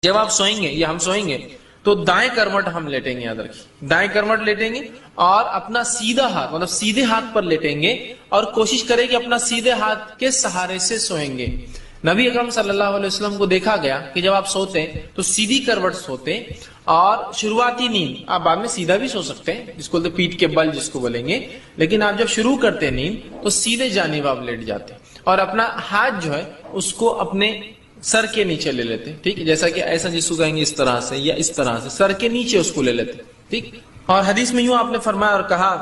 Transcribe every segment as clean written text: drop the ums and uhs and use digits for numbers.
جب آپ سوئیں گے یا ہم سوئیں گے تو دائیں کروٹ ہم لیٹیں گے، یاد رکھیے دائیں کروٹ لیٹیں گے اور اپنا سیدھا ہاتھ مطلب سیدھے ہاتھ پر لیٹیں گے اور کوشش کریں کہ اپنا سیدھے ہاتھ کے سہارے سے سوئیں گے۔ نبی اکرم صلی اللہ علیہ وسلم کو دیکھا گیا کہ جب آپ سوتے ہیں تو سیدھی کروٹ سوتے اور شروعاتی نیند آپ بعد میں سیدھا بھی سو سکتے ہیں، جس کو بولتے پیٹھ کے بل جس کو بولیں گے، لیکن آپ جب شروع کرتے ہیں نیند تو سیدھے جانب آپ لیٹ جاتے ہیں اور اپنا ہاتھ جو ہے اس کو اپنے سر کے نیچے لے لیتے ہیں، ٹھیک ہے، جیسا کہ ایسا جس کو کہیں گے اس طرح سے یا اس طرح سے سر کے نیچے اس کو لے لیتے ہیں، ٹھیک۔ اور حدیث میں یوں آپ نے فرمایا اور کہا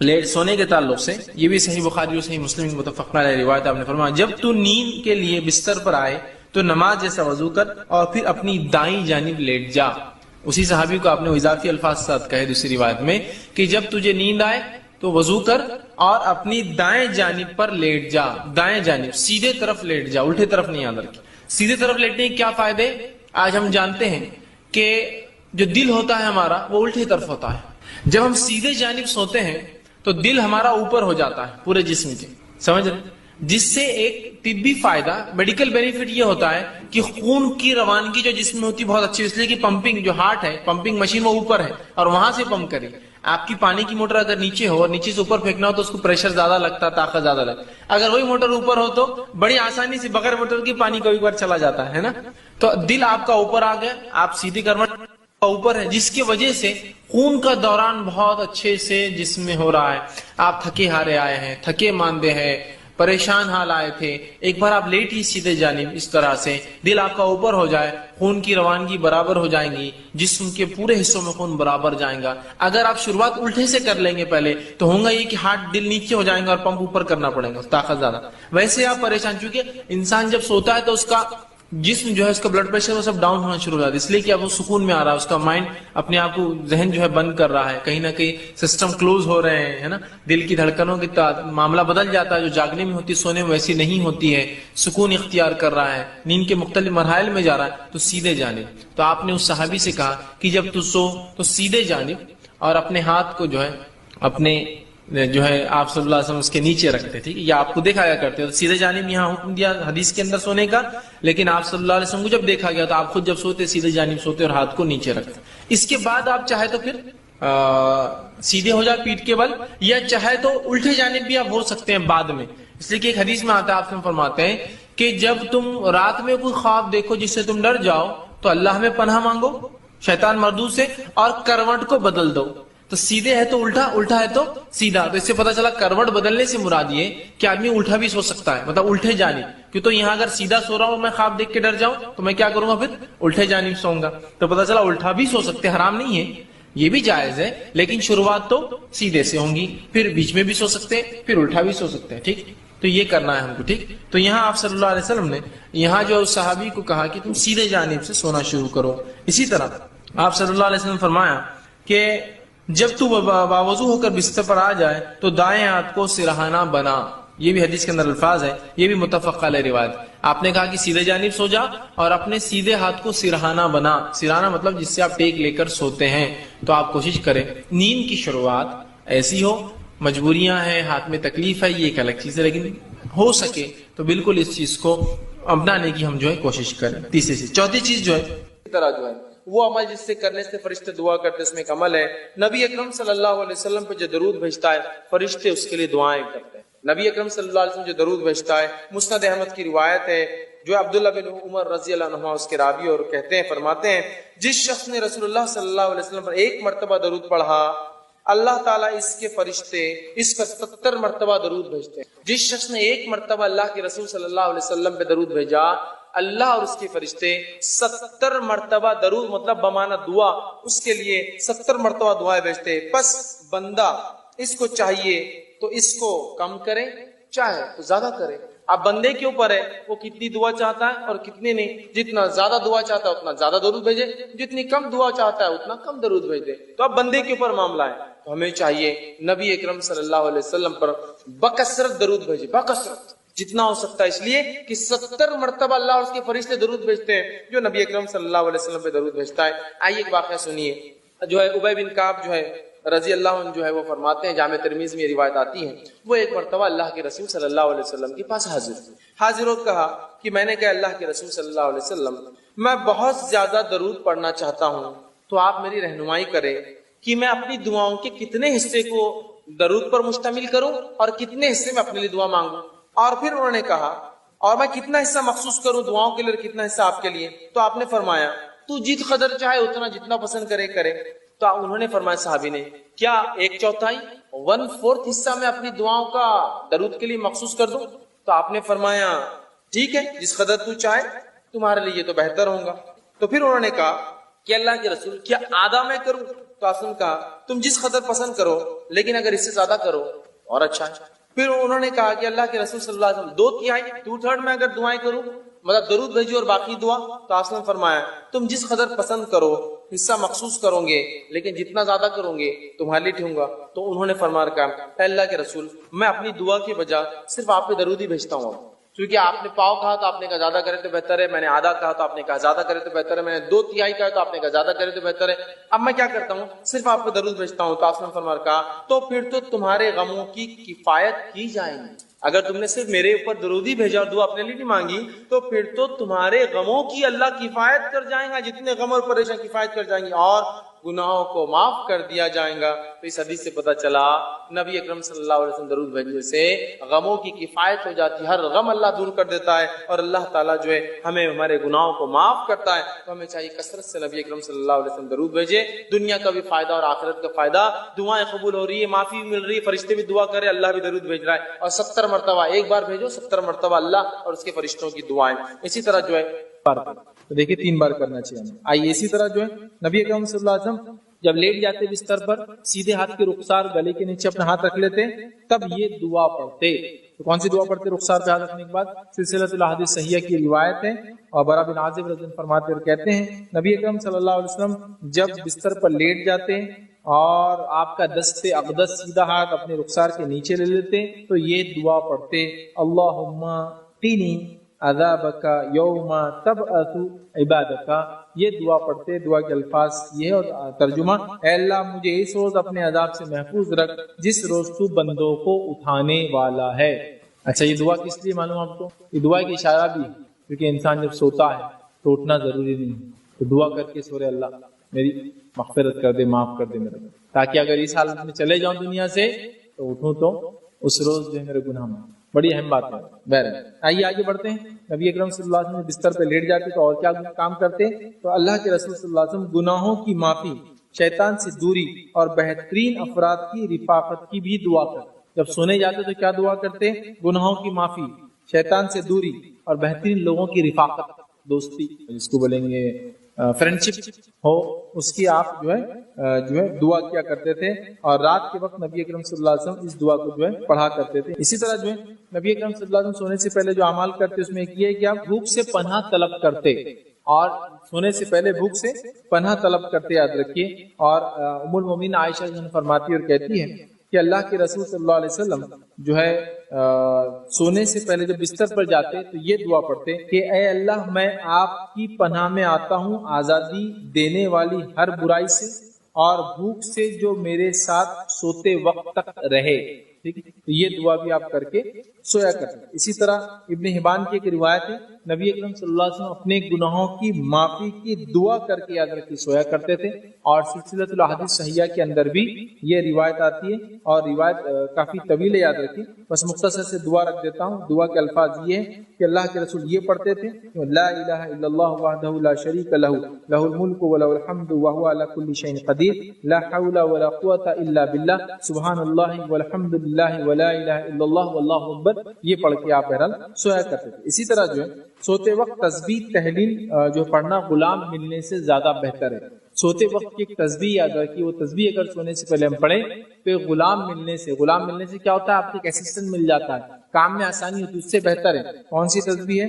لیٹ سونے کے تعلق سے، یہ بھی صحیح بخاری اور صحیح مسلم کی متفق علیہ روایت، آپ نے فرمایا جب تو نیند کے لیے بستر پر آئے تو نماز جیسا وضو کر اور پھر اپنی دائیں جانب لیٹ جا۔ اسی صحابی کو آپ نے اضافی الفاظ ساتھ کہے دوسری روایت میں کہ جب تجھے نیند آئے تو وضو کر اور اپنی دائیں جانب پر لیٹ جا، دائیں جانب سیدھے طرف لیٹ جا، الٹے طرف نہیں یاد رکھی۔ سیدھے طرف لیٹنے کے کیا فائدے آج ہم جانتے ہیں کہ جو دل ہوتا ہے ہمارا وہ الٹی طرف ہوتا ہے، جب ہم سیدھے جانب سوتے ہیں تو دل ہمارا اوپر ہو جاتا ہے پورے جسم کے، سمجھ رہے، جس سے ایک طبی فائدہ میڈیکل بینیفٹ یہ ہوتا ہے کہ خون کی روانگی جو جسم میں ہوتی ہے بہت اچھی، اس لیے کہ پمپنگ جو ہارٹ ہے پمپنگ مشین وہ اوپر ہے اور وہاں سے پمپ کرے۔ آپ کی پانی کی موٹر اگر نیچے ہو اور نیچے سے اوپر پھینکنا ہو تو اس کو پریشر زیادہ لگتا ہے، طاقت زیادہ لگتا ہے، اگر وہی موٹر اوپر ہو تو بڑی آسانی سے بغیر موٹر کی پانی کبھی بار چلا جاتا ہے نا۔ تو دل آپ کا اوپر آ گیا، آپ سیدھی کروٹ اوپر ہے، جس کی وجہ سے خون کا دوران بہت اچھے سے جسم میں ہو رہا ہے۔ آپ تھکے ہارے آئے ہیں، تھکے ماندے ہیں، پریشان حال آئے تھے، ایک بار آپ لیٹ ہی سیدھے جانب اس طرح سے دل آپ کا اوپر ہو جائے، خون کی روانگی برابر ہو جائیں گی، جسم کے پورے حصوں میں خون برابر جائیں گا۔ اگر آپ شروعات الٹے سے کر لیں گے پہلے تو ہوگا یہ کہ ہارٹ دل نیچے ہو جائیں گا اور پمپ اوپر کرنا پڑے گا، طاقت زیادہ۔ ویسے آپ پریشان، چونکہ انسان جب سوتا ہے تو اس کا جسم جو ہے اس کا بلڈ پریشر وہ سب ڈاؤن ہونا شروع ہو جاتا ہے، اس لیے کہ اب وہ سکون میں آ رہا ہے، اس کا مائنڈ اپنے آپ کو ذہن جو ہے بند کر رہا ہے، کہیں نہ کہیں سسٹم کلوز ہو رہے ہیں، ہے نا، دل کی دھڑکنوں کی معاملہ بدل جاتا ہے، جو جاگنے میں ہوتی سونے میں ویسی نہیں ہوتی ہے، سکون اختیار کر رہا ہے، نیند کے مختلف مراحل میں جا رہا ہے، تو سیدھے جانب۔ تو آپ نے اس صحابی سے کہا کہ جب تو سو تو سیدھے جانب اور اپنے ہاتھ کو جو ہے اپنے جو ہے آپ صلی اللہ علیہ وسلم اس کے نیچے رکھتے، ٹھیک ہے، یا آپ کو دیکھا گیا کرتے، تو سیدھے جانب یہاں حکم دیا حدیث کے اندر سونے کا، لیکن آپ صلی اللہ علیہ وسلم کو جب دیکھا گیا تو آپ خود جب سوتے سیدھے جانب سوتے اور ہاتھ کو نیچے رکھتے۔ اس کے بعد آپ چاہے تو پھر سیدھے ہو جائے پیٹھ کے بل، یا چاہے تو الٹے جانب بھی آپ ہو سکتے ہیں بعد میں، اس لیے کہ ایک حدیث میں آتا ہے، آپ فرماتے ہیں کہ جب تم رات میں کوئی خواب دیکھو جس سے تم ڈر جاؤ تو اللہ میں پناہ مانگو شیطان مردود سے اور کروٹ کو بدل دو۔ تو سیدھے ہے تو الٹا، الٹا ہے تو سیدھا، تو اس سے پتا چلا کروٹ بدلنے سے مراد یہ کہ آدمی الٹا بھی سو سکتا ہے، مطلب الٹے جانب، کہ تو یہاں اگر سیدھا سو رہا ہوں میں خواب دیکھ کے ڈر جاؤں تو میں کیا کروں گا، پھر الٹے جانب سوؤں گا۔ تو پتا چلا الٹا بھی سو سکتے، حرام نہیں ہے، یہ بھی جائز ہے، لیکن شروعات تو سیدھے سے ہوں گی، پھر بیچ میں بھی سو سکتے ہیں، پھر الٹا بھی سو سکتے ہیں، ٹھیک۔ تو یہ کرنا ہے ہم کو، ٹھیک۔ تو یہاں آپ صلی اللہ علیہ وسلم نے یہاں جو صحابی کو کہا کہ تم سیدھے جانب سے سونا شروع کرو۔ اسی طرح آپ صلی اللہ علیہ وسلم فرمایا کہ جب تو باوضو ہو کر بستر پر آ جائے تو دائیں ہاتھ کو سرہانہ بنا، یہ بھی حدیث کے اندر الفاظ ہے، یہ بھی متفق علیہ روایت۔ آپ نے کہا کہ سیدھے جانب سو جا اور اپنے سیدھے ہاتھ کو سرہانہ بنا، سرہانہ مطلب جس سے آپ ٹیک لے کر سوتے ہیں۔ تو آپ کوشش کریں نیند کی شروعات ایسی ہو، مجبوریاں ہیں، ہاتھ میں تکلیف ہے، یہ ایک الگ چیز ہے، لیکن ہو سکے تو بالکل اس چیز کو اپنانے کی ہم جو ہے کوشش کریں۔ تیسری چیز، چوتھی چیز جو ہے طرح جو ہے وہ عمل جس سے کرنے سے فرشتے دعا کرتے، اس میں ایک عمل ہے نبی اکرم صلی اللہ علیہ وسلم پہ جو درود بھیجتا ہے فرشتے اس کے لیے دعائیں کرتے ہیں۔ نبی اکرم صلی اللہ علیہ وسلم جو درود بھیجتا ہے، مسند احمد کی روایت ہے، جو عبداللہ بن عمر رضی اللہ عنہ اس کے راوی اور کہتے ہیں، فرماتے ہیں جس شخص نے رسول اللہ صلی اللہ علیہ وسلم پر ایک مرتبہ درود پڑھا اللہ تعالیٰ اس کے فرشتے اس پر 70 مرتبہ درود بھیجتے ہیں۔ جس شخص نے ایک مرتبہ اللہ کے رسول صلی اللہ علیہ وسلم پہ درود بھیجا اللہ اور اس کے فرشتے 70 مرتبہ درود مطلب بمانا دعا اس کے لیے 70 مرتبہ دعائیں بھیجتے۔ پس بندہ اس کو چاہیے تو اس کو کم کرے، چاہے تو زیادہ کرے۔ اب بندے کے اوپر ہے وہ کتنی دعا چاہتا ہے اور کتنی نہیں، جتنا زیادہ دعا چاہتا ہے اتنا زیادہ درود بھیجے، جتنی کم دعا چاہتا ہے اتنا کم درود بھیج دے۔ تو اب بندے کے اوپر معاملہ ہے، تو ہمیں چاہیے نبی اکرم صلی اللہ علیہ وسلم پر بکثرت درود بھیجے، بکثرت جتنا ہو سکتا ہے، اس لیے کہ 70 مرتبہ اللہ اور اس کے فرشتے درود بھیجتے ہیں جو نبی اکرم صلی اللہ علیہ وسلم پہ درود بھیجتا ہے۔ آئیے ایک واقعہ سنیے، جو ہے ابی بن کعب جو ہے رضی اللہ عنہ جو ہے وہ فرماتے ہیں، جامع ترمذی میں روایت آتی ہے، وہ ایک مرتبہ اللہ کے رسول صلی اللہ علیہ وسلم کے پاس حاضر ہو کہا کہ میں نے کہا اللہ کے رسول صلی اللہ علیہ وسلم میں بہت زیادہ درود پڑھنا چاہتا ہوں، تو آپ میری رہنمائی کریں کہ میں اپنی دعاؤں کے کتنے حصے کو درود پر مشتمل کروں اور کتنے حصے میں اپنے لیے دعا مانگوں۔ اور پھر انہوں نے کہا اور میں کتنا حصہ مخصوص کروں دعاؤں کے لیے اور کتنا حصہ آپ کے لیے؟ تو آپ نے فرمایا تو جت قدر چاہے اتنا، جتنا پسند کرے کرے۔ تو انہوں نے فرمایا صحابی نے، کیا 1/4 1/4 حصہ میں اپنی دعاؤں کا درود کے لیے مخصوص کر دوں؟ تو آپ نے فرمایا ٹھیک ہے، جس قدر تو چاہے، تمہارے لیے یہ تو بہتر ہوگا۔ تو پھر انہوں نے کہا کہ اللہ کے رسول کیا آدھا میں کروں؟ تو آپ نے کہا تم جس قدر پسند کرو، لیکن اگر اس سے زیادہ کرو اور اچھا ہے۔ پھر انہوں نے کہا کہ اللہ کے رسول صلی اللہ علیہ وسلم 2/3 2/3 میں اگر دعائیں کروں، مطلب درود بھیجو اور باقی دعا؟ تو آپ نے فرمایا تم جس قدر پسند کرو، حصہ مخصوص کرو گے، لیکن جتنا زیادہ کرو گے تمہارے لیے ٹھوں گا۔ تو انہوں نے فرمایا کہا اے اللہ کے رسول میں اپنی دعا کے بجائے صرف آپ پہ درود ہی بھیجتا ہوں، کیونکہ آپ نے پاؤ کہا تو آپ نے کہا زیادہ کرے تو بہتر ہے، میں نے آدھا کہا تو آپ نے کہا زیادہ کرے تو بہتر ہے، میں نے 2/3 کہا تو آپ نے کہا زیادہ کرے تو بہتر ہے، اب میں کیا کرتا ہوں صرف آپ کو درود بھیجتا ہوں۔ تو آپ نے فرمایا کہا تو پھر تو تمہارے غموں کی کفایت کی جائے گی، اگر تم نے صرف میرے اوپر درود ہی بھیجا اور دعا اپنے لیے نہیں مانگی تو پھر تو تمہارے غموں کی اللہ کفایت کر جائیں گا، جتنے غم اور پریشان کفایت کر جائیں گی اور گناہوں کو معاف کر دیا جائے گا۔ تو اس حدیث سے پتہ چلا نبی اکرم صلی اللہ علیہ وسلم درود بھیجنے سے غموں کی کفایت ہو جاتی ہے، ہر غم اللہ دور کر دیتا ہے اور اللہ تعالیٰ جو ہے ہمیں ہمارے گناہوں کو معاف کرتا ہے۔ تو ہمیں چاہیے کثرت سے نبی اکرم صلی اللہ علیہ وسلم درود بھیجے، دنیا کا بھی فائدہ اور آخرت کا فائدہ، دعائیں قبول ہو رہی ہے، معافی مل رہی ہے، فرشتے بھی دعا کرے، اللہ بھی درود بھیج رہا ہے، اور 70 مرتبہ، ایک بار بھیجو 70 مرتبہ اللہ اور اس کے فرشتوں کی دعائیں۔ اسی طرح جو ہے تو دیکھیے 3 بار کرنا چاہیے ہمیں۔ آئیے اسی طرح جو ہے نبی اکرم صلی اللہ علیہ وسلم جب لیٹ جاتے بستر پر، سیدھے ہاتھ کے رخسار گلے کے نیچے اپنا ہاتھ رکھ لیتے، تب یہ دعا پڑھتے۔ تو کون سی دعا پڑھتے رخسار پہ ہاتھ رکھنے کے بعد؟ سلسلۃ الاحادیث صحیحہ کی روایت ہے، اور برا بن عازب رضی اللہ عنہ فرماتے اور کہتے ہیں نبی اکرم صلی اللہ علیہ وسلم جب بستر پر لیٹ جاتے اور آپ کا دست اقدس سیدھا ہاتھ اپنے رخسار کے نیچے لے لیتے تو یہ دعا پڑھتے، اللہم قنی عذابک یوم تبعث عبادک۔ یہ دعا پڑھتے، دعا کے الفاظ یہ اور ترجمہ، اے اللہ مجھے اس روز اپنے عذاب سے محفوظ رکھ جس روز تو بندوں کو اٹھانے والا ہے۔ اچھا یہ دعا کس لیے معلوم آپ کو؟ یہ دعا کی اشارہ بھی ہے، کیونکہ انسان جب سوتا ہے تو اٹھنا ضروری نہیں ہے، تو دعا کر کے سورے اللہ میری مغفرت کر دے، معاف کر دے میرے، تاکہ اگر اس حالت میں چلے جاؤں دنیا سے تو اٹھوں تو اس روز جو ہے میرے گناہ میں۔ بڑی اہم بات ہے۔ بہرحال آئیے آگے بڑھتے ہیں۔ نبی اکرم صلی اللہ علیہ وسلم بستر پہ لیٹ جاتے تو اور کیا کام کرتے؟ تو اللہ کے رسول صلی اللہ علیہ وسلم گناہوں کی معافی، شیطان سے دوری اور بہترین افراد کی رفاقت کی بھی دعا کرتے۔ جب سونے جاتے تو کیا دعا کرتے؟ گناہوں کی معافی، شیطان سے دوری اور بہترین لوگوں کی رفاقت، دوستی جس کو بولیں گے فرینڈشپ ہو، اس کی آپ جو ہے دعا کیا کرتے تھے، اور رات کے وقت نبی اکرم صلی اللہ علیہ وسلم اس دعا کو جو ہے پڑھا کرتے تھے۔ اسی طرح جو ہے نبی اکرم صلی اللہ علیہ وسلم سونے سے پہلے جو اعمال کرتے اس میں ایک یہ ہے کہ آپ بھوک سے پناہ طلب کرتے، اور سونے سے پہلے بھوک سے پناہ طلب کرتے، یاد رکھیے۔ اور ام المومنین عائشہ فرماتی اور کہتی ہے کہ اللہ کے رسول صلی اللہ علیہ وسلم جو ہے سونے سے پہلے جب بستر پر جاتے تو یہ دعا پڑھتے کہ اے اللہ میں آپ کی پناہ میں آتا ہوں آزادی دینے والی ہر برائی سے اور بھوک سے جو میرے ساتھ سوتے وقت تک رہے۔ ٹھیک ہے، تو یہ دعا بھی آپ کر کے سویا کرتے۔ اسی طرح ابن حبان کی ایک روایت ہے نبی اکرم صلی اللہ علیہ وسلم اپنے گناہوں کی معافی کی دعا کر کے یاد رکھی سویا کرتے تھے، اور سلسلۃ الاحادیث صحیحہ کے اندر بھی یہ روایت آتی ہے، اور روایت کافی طویل ہے، یاد رکھی، بس مختصر سے دعا رکھ دیتا ہوں۔ دعا کے الفاظ یہ ہیں کہ اللہ کے رسول یہ پڑھتے تھے لا الہ الا اللہ وحدہ لا شریک لہ لہ الملک ولہ الحمد وہو علی کل شیء قدیر لا حول ولا قوۃ الا باللہ سبحان اللہ والحمد للہ ولا الہ الا اللہ واللہ اکبر، یہ پڑھ کے آپ بہرحال سویا کرتے تھے۔ اسی طرح جو ہے سوتے وقت تسبیح تحلیل جو پڑھنا غلام ملنے سے زیادہ بہتر ہے۔ سوتے وقت کی ایک تسبیح یاد رکھیے، وہ تسبیح اگر سونے سے پہلے ہم پڑھیں تو غلام ملنے سے کیا ہوتا ہے؟ آپ کو ایک اسسٹنٹ مل جاتا ہے، کام میں آسانی ہوتی ہے، اس سے بہتر ہے۔ کون سی تسبیح ہے؟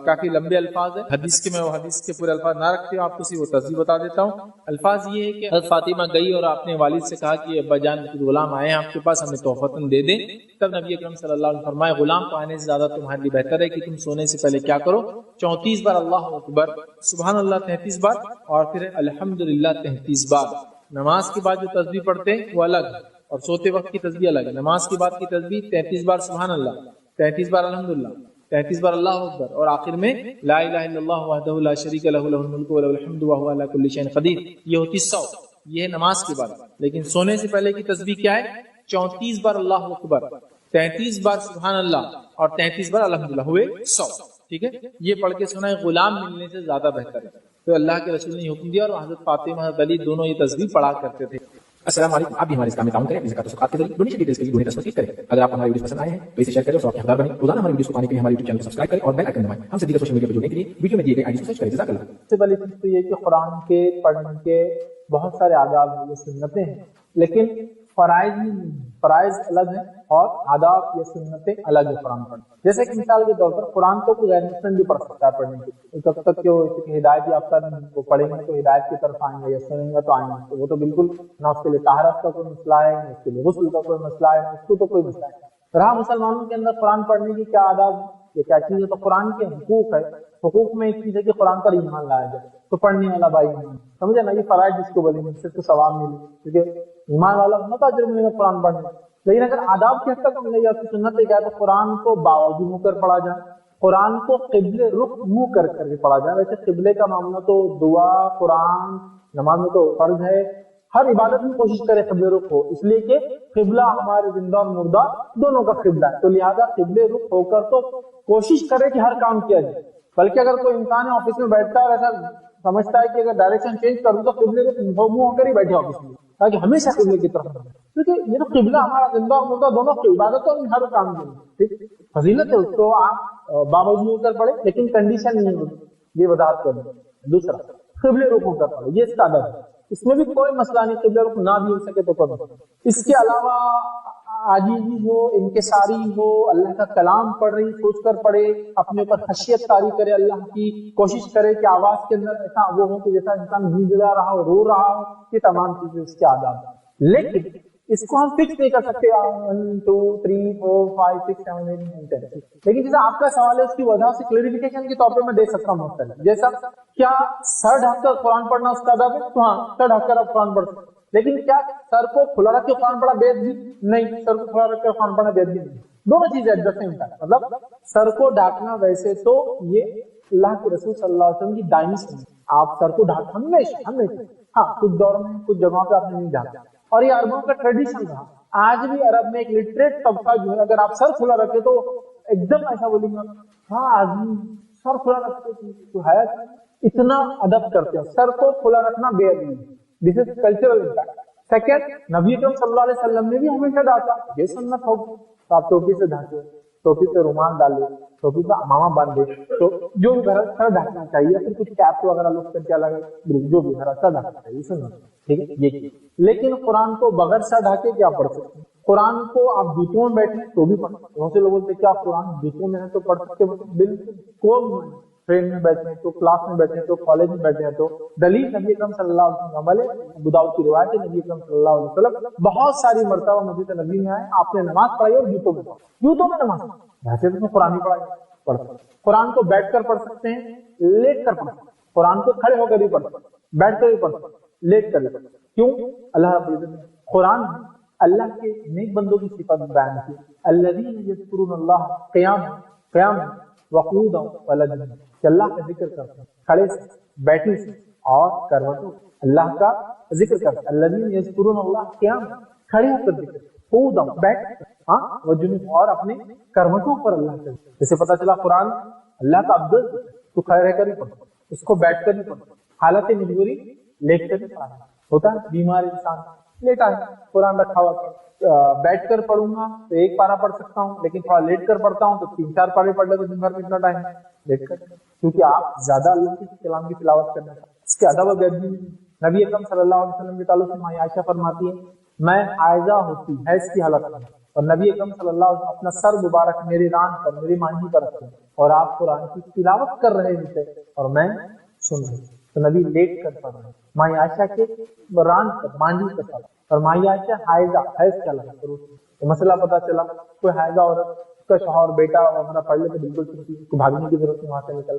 کافی لمبے الفاظ ہیں، حدیث کے میں وہ حدیث کے پورے الفاظ نہ رکھتے ہوں، آپ کو وہ تسبیح بتا دیتا ہوں۔ الفاظ یہ ہے کہ حضرت فاطمہ گئی اور اپنے والد سے کہا کہ ابا جان غلام آئے ہیں آپ کے پاس، ہمیں تحفتاً دے دیں۔ تب نبی اکرم صلی اللہ علیہ وسلم فرمائے غلام کو آنے سے زیادہ تمہارے لیے بہتر ہے کہ تم سونے سے پہلے کیا کرو؟ 34 بار اللہ اکبر، سبحان اللہ 33 بار، اور پھر الحمدللہ 33 بار۔ نماز کے بعد جو تسبیح پڑھتے وہ الگ، اور سوتے وقت کی تسبیح الگ ہے۔ نماز کے بعد کی تسبیح 33 بار سبحان اللہ، 33 بار الحمدللہ، 33 بار اللہ اکبر، اور آخر میں لا الہ الا اللہ وحدہ لا شریک لہ لہ الملک و لہ الحمد وہو علی کل شیء قدیر، یہ ہوتی 100، یہ ہے نماز کے بعد۔ لیکن سونے سے پہلے کی تسبیح کیا ہے؟ 34 بار اللہ اکبر، 33 بار سبحان اللہ، اور 33 بار الحمدللہ، ہوئے 100۔ ٹھیک ہے، یہ پڑھ کے سنا ہے، غلام ملنے سے زیادہ بہتر ہے۔ تو اللہ کے رسول نے حکم دیا، اور حضرت فاطمہ حضرت علی دونوں یہ تسبیح پڑھا کرتے تھے۔ السلام علیکم، آپ بھی ہمارے اس کام میں تعاون کریں، زکات و صدقات کے ذریعے ڈونیشن ڈیٹیلز کے لیے ڈونیٹ کلک کریں۔ اگر آپ ہمارے ویڈیوز پسند آئے ہیں تو اسے شیئر کریں اور سب کے حقدار بنیں۔ روزانہ ہمارے ویڈیوز کو پانے کے لیے ہمارے یوٹیوب چینل کو سبسکرائب کریں اور بیل آئکن دبائیں۔ ہم سے دیگر سوشل میڈیا پر جڑنے کے لیے ویڈیو میں دیے گئے آئی ڈی کو سرچ کریں۔ جزاک اللہ۔ سب سے پہلی چیز تو یہ کہ قرآن کے پڑھنے کے بہت سارے آداب ہیں، یہ سنتیں ہیں، لیکن فرائض نہیں ہیں۔ فرائض الگ ہیں اور آداب یا سنتیں الگ ہیں قرآن پڑھنے۔ جیسے کہ مثال کے طور پر قرآن کو کوئی غیر مسلم بھی پڑھ سکتا ہے پڑھنے کی، جب تک کہ وہ ہدایت یافتہ نہیں، وہ پڑھیں گے تو ہدایت کی طرف آئیں گے، یا سنیں گے تو آئیں گے، تو وہ تو بالکل نہ اس کے لیے طہارت کا کوئی مسئلہ ہے، نہ اس کے لیے غسل کا کوئی مسئلہ ہے، اس کو تو کوئی مسئلہ ہے۔ رہا مسلمانوں کے اندر قرآن پڑھنے کی کیا آداب، یہ کیا چیز ہے، تو قرآن کے حقوق ہے۔ حقوق میں ایک چیز ہے کہ قرآن پر ایمان لایا جائے، تو پڑھنے والا بھائی ایمان، سمجھے نا، یہ فرائض جس کو بولیں گے، صرف تو ثواب ملے، کیونکہ ایمان والا ہونا تو اجر ملے گا قرآن پڑھنے۔ لیکن اگر آداب کی حد تک ملے یا سنت کیا ہے، تو قرآن کو باوجود منہ کر پڑھا جائے، قرآن کو قبلے رخ منہ کر کے پڑھا جائے۔ ویسے قبلے کا معاملہ تو دعا، قرآن، نماز میں تو فرض ہے، ہر عبادت میں کوشش کرے قبلے رخ ہو، اس لیے کہ قبلہ ہمارے زندہ اور مردہ دونوں کا قبلہ ہے، تو لہٰذا قبلے رخ ہو کر تو کوشش کرے کہ ہر کام کیا جائے۔ بلکہ اگر کوئی انسان آفس میں بیٹھتا ہے اور ایسا سمجھتا ہے کہ اگر ڈائریکشن چینج کروں تو قبلے رخ منہ ہو کر ہی بیٹھے آفس میں، تاکہ ہمیشہ قبلے کی طرف رہے، کیونکہ یہ تو قبلہ ہمارا زندہ اور مردہ دونوں کی عبادتوں میں ہر کام کے لیے ٹھیک فضیلت ہے، اس کو آپ باوجود ہو کر پڑھے، لیکن کنڈیشن نہیں ہوتی، یہ وضاحت کر دیں۔ دوسرا قبلے رخ ہو کر پڑھے، یہ اس کا ادب ہے، اس میں بھی کوئی مسئلہ نہیں، قبلے رخ نہ بھی ہو سکے تو کرو۔ اس کے علاوہ عاجزی ہو، انکساری ہو، اللہ کا کلام پڑھ رہی سوچ کر پڑھے، اپنے اوپر خشیت طاری کرے اللہ کی، کوشش کرے کہ آواز کے اندر ایسا وہ ہو کہ جیسا انسان گڑگڑا رہا ہو، رو رہا ہو، یہ تمام چیزیں اس کے آداب ہیں۔ لیکن اس کو ہم فکس نہیں کر سکتے 1 2 3 4 5 6 7 8 9 10، لیکن جیسا آپ کا سوال ہے اس کی وجہ سے کلیریفیکیشن کے طور پہ میں دے سکتا ہوں مختلف، جیسا کیا سر ڈھک کر قرآن پڑھنا اس کا ادب ہے، تو ہاں سر ڈھک کر آپ قرآن پڑھ سکتے، لیکن کیا سر کو کھلا رکھ کے قرآن پڑھا بید بھی نہیں، سر کو کھلا رکھ کے قرآن پڑھنا بید بھی نہیں، دونوں چیزیں ایٹ دا سیم ٹائم۔ مطلب سر کو ڈھانکنا ویسے تو یہ اللہ کے رسول صلی اللہ علیہ وسلم کی دائمی سنت، آپ سر کو ڈھانک ہمیشہ، ہاں کچھ دور میں کچھ جگہوں پہ آپ نے نہیں ڈھانکا، اور یہ عربوں کا ٹریڈیشن رہا۔ آج بھی عرب میں ایک لٹریٹ طبقہ جو ہے، اگر آپ سر کھلا رکھے تو ایک دم ایسا بولیں گے ہاں آدمی سر کھلا رکھتے تو ہے، اتنا ادب کرتے ہیں، سر کو کھلا رکھنا بے ادبی، دس از کلچرل امپیکٹ۔ سیکنڈ، نبی اکرم صلی اللہ علیہ وسلم نے بھی ہمیشہ ڈانٹا، یہ سنت ہوگی تو آپ ٹوپی سے ڈھانکے، ٹوپی پہ رومال ڈالے، ٹوپی پہ امامہ باندھے، تو جو بھی گھر سر ڈھانکنا چاہیے، پھر کچھ کیپ وغیرہ لوگ کر کے الگ جو بھی گھر سر ڈھانکنا چاہیے، سنت، ٹھیک ہے یہ چیز۔ لیکن قرآن کو بغیر سر ڈھانکے کیا پڑھ سکتے ہیں؟ قرآن کو آپ جوتوں میں بیٹھے تو بھی پڑھ سکتے، بہت سے لوگ بولتے کیا قرآن جوتوں میں ہے تو پڑھ سکتے، بالکل کوئی ٹرین میں بیٹھے ہیں تو کلاس میں بیٹھے ہیں تو کالج میں بیٹھے ہیں تو دلیل نبی اکرم صلی اللہ علیہ وسلم عمل ابو داؤد کی روایت ہے، نبی اکرم صلی اللہ علیہ وسلم بہت ساری مرتبہ مسجد نبی میں آئے، آپ نے نماز پڑھائی اور جوتوں میں پڑھائی، جوتوں میں نماز ویسے تو قرآن ہی پڑھ سکتے، قرآن کو بیٹھ کر پڑھ سکتے ہیں، لیٹ کر پڑھ سکتے ہیں، قرآن کو کھڑے ہو کر بھی پڑھ سکتے ہیں، بیٹھ کر بھی پڑھ سکتے ہیں، لیٹ کر بھی پڑھ سکتے ہیں۔ کیوں؟ اللہ رب العزت نے قرآن اللہ کے نیک بندوں کی صفت بیان کی، الذین یذکرون اللہ قیاما وقعودا وعلی جنوبہم، کہ اللہ کا ذکر کرتے ہیں کھڑے سے، بیٹھے سے اور کروٹوں، اللہ کا ذکر کرتے ہیں، الذین یذکرون اللہ قیاما، کھڑے ہو کر ذکر، قعودا بیٹھ کر، ہاں وجنوبہم اور اپنے کروٹوں پر اللہ کا ذکر۔ جیسے پتہ چلا قرآن اللہ کا عبد تو کھڑے رہ کر ہی پڑھو، اس کو بیٹھ کر ہی پڑھو، حالت مجبوری لیٹ کر ہی پڑھنا ہوتا ہے، بیمار انسان لیٹا ہے قرآن رکھا ہوا، بیٹھ کر پڑھوں گا تو ایک پارا پڑھ سکتا ہوں، لیکن تھوڑا لیٹ کر پڑھتا ہوں تو 3 4 پارے پڑھ لے تو دن بھر میں اتنا ٹائم ہے لیٹ کر، کیونکہ آپ زیادہ اللہ کے کلام کی تلاوت کرنا چاہتے ہیں، اس کے ادب و بیدبی۔ نبی اکرم صلی اللہ علیہ وسلم کے تعلق سے ماں عائشہ فرماتی ہے میں حائضہ ہوتی حیض کی حالت میں، اور نبی اکرم صلی اللہ علیہ وسلم اپنا سر مبارک میری ران پر، میری مانجی پر رکھتے اور آپ قرآن کی تلاوت کر رہے ہوتے اور میں سن رہی، تو نبی لیٹ کر پڑھ رہے، ماں عائشہ کے ران پر مانجی پر پڑھ، اور ماں عائشہ حائضہ حیض کا لگا تو مسئلہ پتا چلا کوئی حائضہ عورت اس کا شوہر بیٹا وغیرہ پڑھ لے تو بالکل کو بھاگنے کی ضرورت نہیں، وہاں سے نکل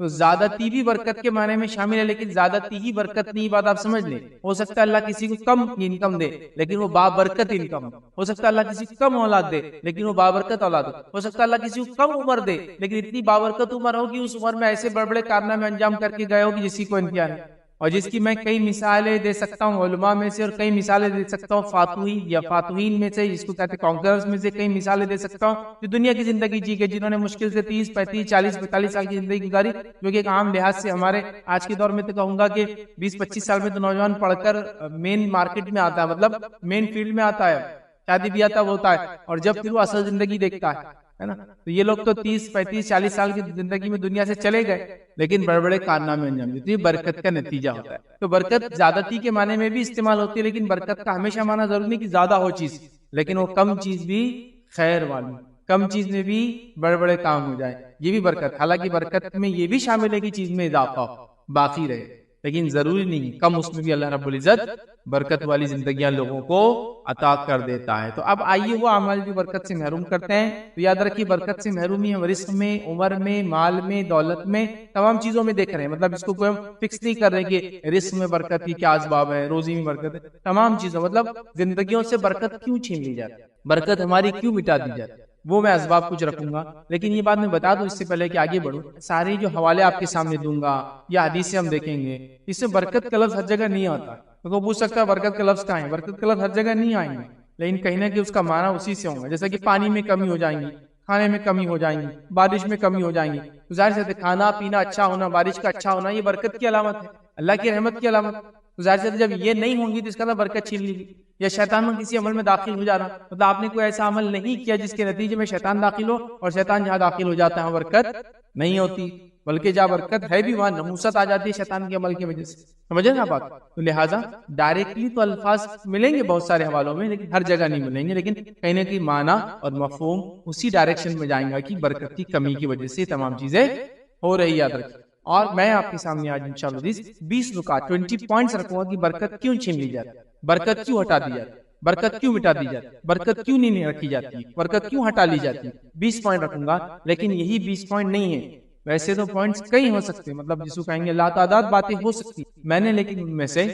تو زیادتی بھی برکت کے معنی میں شامل ہے، لیکن زیادتی ہی برکت نہیں، بات آپ سمجھ لیں. ہو سکتا ہے اللہ کسی کو کم انکم دے لیکن وہ بابرکت انکم ہو سکتا ہے اللہ کسی کو کم اولاد دے لیکن وہ بابرکت اولاد ہو سکتا ہے اللہ کسی کو کم عمر دے لیکن اتنی بابرکت عمر ہوگی اس عمر میں ایسے بڑے بڑے کارنامے انجام کر کے گئے ہوگی جس کی کوئی انتہا نہیں، اور جس کی میں کئی مثالیں دے سکتا ہوں علماء میں سے، اور کئی مثالیں دے سکتا ہوں فاتحین یا فاتحین میں سے، جس کو کہتے ہیں کانکررز میں سے، کئی مثالیں دے سکتا ہوں جو دنیا کی زندگی جی گئے، جنہوں نے مشکل سے 30 35 40 45 سال کی زندگی گزاری، جو کہ ایک عام لحاظ سے ہمارے آج کے دور میں تو کہوں گا کہ 20 25 سال میں تو نوجوان پڑھ کر مین مارکیٹ میں آتا ہے، مطلب مین فیلڈ میں آتا ہے، شادی بھی آتا وہ ہوتا ہے، اور جب پھر وہ اصل زندگی دیکھتا ہے نا. تو یہ لوگ تو 30 35 40 سال کی زندگی میں دنیا سے چلے گئے لیکن بڑے بڑے کارنامے انجام دیتے، برکت کا نتیجہ ہوتا ہے. تو برکت زیادتی کے معنی میں بھی استعمال ہوتی ہے، لیکن برکت کا ہمیشہ معنی ضروری نہیں کہ زیادہ ہو چیز، لیکن وہ کم چیز بھی خیر والی، کم چیز میں بھی بڑے بڑے کام ہو جائے، یہ بھی برکت. حالانکہ برکت میں یہ بھی شامل ہے کہ چیز میں اضافہ ہو، باقی رہے، لیکن ضروری نہیں کم، اس میں بھی اللہ رب العزت برکت والی زندگیاں لوگوں کو عطا کر دیتا ہے. تو اب آئیے وہ اعمال جو برکت سے محروم کرتے ہیں، تو یاد رکھیے برکت سے محرومی ہم رزق میں، عمر میں، مال میں، دولت میں، تمام چیزوں میں دیکھ رہے ہیں. مطلب اس کو کوئی ہم فکس نہیں کر رہے کہ رزق میں برکت کی کیا اسباب ہے، روزی میں برکت ہے، تمام چیزوں، مطلب زندگیوں سے برکت کیوں چھین لی جاتی ہے، برکت ہماری کیوں مٹا دی جاتی ہے، وہ میں اسباب کچھ رکھوں گا. لیکن یہ بات میں بتا دوں اس سے پہلے کہ آگے بڑھوں، سارے جو حوالے آپ کے سامنے دوں گا یا حدیث سے ہم دیکھیں گے، اس میں برکت کا لفظ ہر جگہ نہیں آتا. تو پوچھ سکتا ہے برکت کا لفظ کہاں ہے؟ برکت کا لفظ ہر جگہ نہیں آئیں گے، لیکن کہیں نہ کہیں اس کا معنی اسی سے ہوگا. جیسا کہ پانی میں کمی ہو جائیں گی، کھانے میں کمی ہو جائیں گی، بارش میں کمی ہو جائیں گی. ظاہر سے کھانا پینا اچھا ہونا، بارش کا اچھا ہونا، یہ برکت کی علامت ہے، اللہ کی رحمت کی علامت. ظاہر سے جب یہ نہیں ہوں گی تو اس کا برکت چھین لی گی. یا شیطان میں کسی عمل میں داخل ہو جانا، مطلب آپ نے کوئی ایسا عمل نہیں کیا جس کے نتیجے میں شیطان داخل ہو، اور شیطان جہاں داخل ہو جاتا ہے برکت نہیں ہوتی، بلکہ جہاں برکت ہے بھی وہاں نحوست آ جاتی ہے شیطان کے عمل کی وجہ سے. سمجھے نا بات؟ تو لہٰذا ڈائریکٹلی تو الفاظ ملیں گے بہت سارے حوالوں میں، لیکن ہر جگہ نہیں ملیں گے، لیکن کہیں نہ کہیں معنی اور مفہوم اسی ڈائریکشن میں جائیں گا کہ برکت کی کمی کی وجہ سے تمام چیزیں ہو رہی. یاد رکھیں. اور میں آپ کے سامنے آج انشاءاللہ 20 نکات 20 پوائنٹس رکھوں گا کہ برکت کیوں چھین لی جاتی، برکت کیوں ہٹا دی جاتی، برکت کیوں مٹا دی جاتی، برکت کیوں نہیں رکھی جاتی، برکت کیوں ہٹا لی جاتی. 20 پوائنٹ رکھوں گا، لیکن یہی 20 پوائنٹ نہیں ہے. ویسے تو پوائنٹس کئی ہو سکتے، مطلب جس کو کہیں گے لاتعداد باتیں ہو سکتی، میں نے لیکن ان میں سے